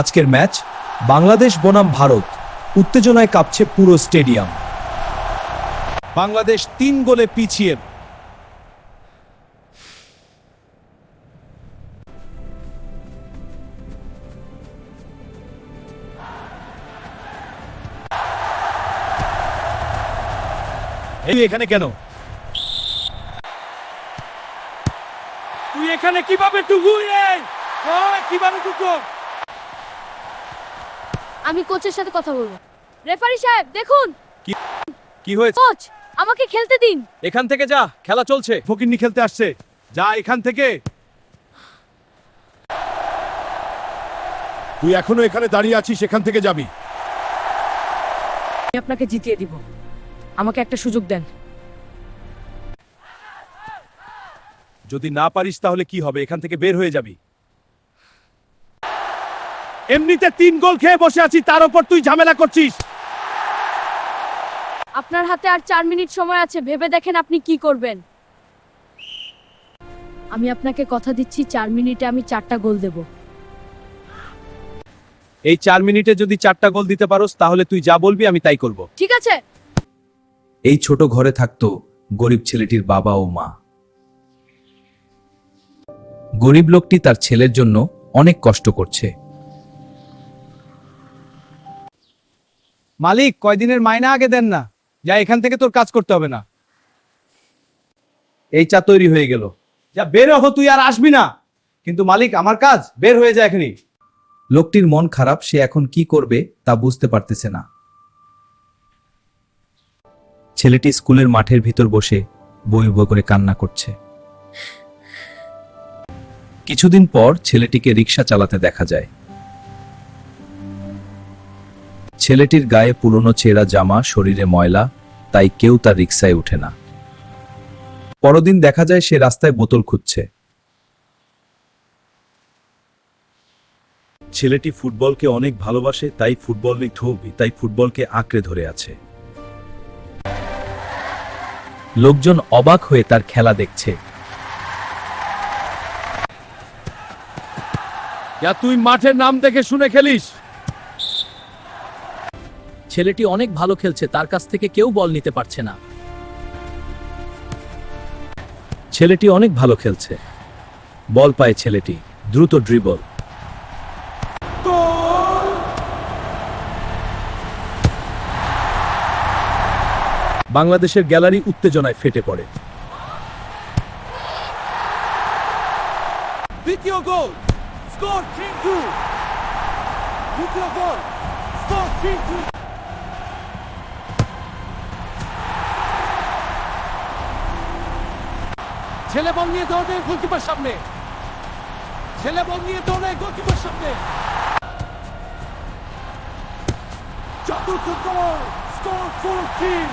আজকের ম্যাচ বাংলাদেশ বনাম ভারত, উত্তেজনায় কাঁপছে পুরো স্টেডিয়াম। বাংলাদেশ 3 গোলে পিছিয়ে। এই এখানে কেন? তুই এখানে কিভাবে ঢুকুই? কিভাবে ঢুকো? আমি কোচের সাথে কথা বলবো। রেফারি সাহেব দেখুন। কি হয়েছে? কোচ আমাকে খেলতে দিন। এখান থেকে যা, খেলা চলছে। ফকিন্নি খেলতে আসছে, যা এখান থেকে। তুই এখনো এখানে দাঁড়িয়ে আছিস, এখান থেকে যাবি। আমি আপনাকে জিতিয়ে দিব, আমাকে একটা সুযোগ দেন। যদি না পারিস তাহলে কি হবে? এখান থেকে বের হয়ে যাবি। এমনিতে 3 গোল খেয়ে বসে আছি, তার উপর তুই ঝামেলা করছিস। আপনার হাতে আর 4 মিনিট সময় আছে, ভেবে দেখেন আপনি কি করবেন। আমি আপনাকে কথা দিচ্ছি 4 মিনিটে আমি 4টা গোল দেব। এই 4 মিনিটে যদি 4টা গোল দিতে পারোস তাহলে তুই যা বলবি আমি তাই করব। ঠিক আছে। এই ছোট ঘরে থাকতো গরিব ছেলেটির বাবা ও মা। গরিব লোকটি তার ছেলের জন্য অনেক কষ্ট করছে। মালিক, কয়দিনের মাইনা আগে দেন না, যা এখান থেকে তোর কাজ করতে হবে না। এই চা তৈরি হয়ে গেল, যা বের হ, তুই আর আসবি না। কিন্তু মালিক, আমার কাজ, বের হয়ে যায় এখনই। লোকটির মন খারাপ, সে এখন কি করবে তা বুঝতে পারতেছে না। ছেলেটি স্কুলের মাঠের ভিতর বসে বই বই করে কান্না করছে। কিছুদিন পর ছেলেটিকে রিক্সা চালাতে দেখা যায়। ছেলেটির গায়ে পুরনো ছেঁড়া জামা, শরীরে ময়লা, তাই কেউ তার রিক্সায় ওঠে না। পরদিন দেখা যায় সে রাস্তায় বোতল খুঁজছে। ছেলেটি ফুটবলকে অনেক ভালোবাসে, তাই ফুটবলকে আঁকড়ে ধরে আছে। লোকজন অবাক হয়ে তার খেলা দেখছে। তুই মাঠের নাম দেখে শুনে খেলিস। ছেলেটি অনেক ভালো খেলছে, তার কাছ থেকে কেউ বল নিতে পারছে না। ছেলেটি অনেক ভালো খেলছে, বল পায় ছেলেটি, দ্রুত ড্রিবল। বাংলাদেশের গ্যালারি উত্তেজনায় ফেটে পড়ে। দ্বিতীয় গোল, স্কোর 3-2। দ্বিতীয় গোল, স্কোর 3-2। ছেলে বল নিয়ে দৌড়ে গোলকিপার সামনে, ছেলে বল নিয়ে দৌড়ে গোলকিপার সামনে। চতুর্থ গোল, স্কোর 4-3।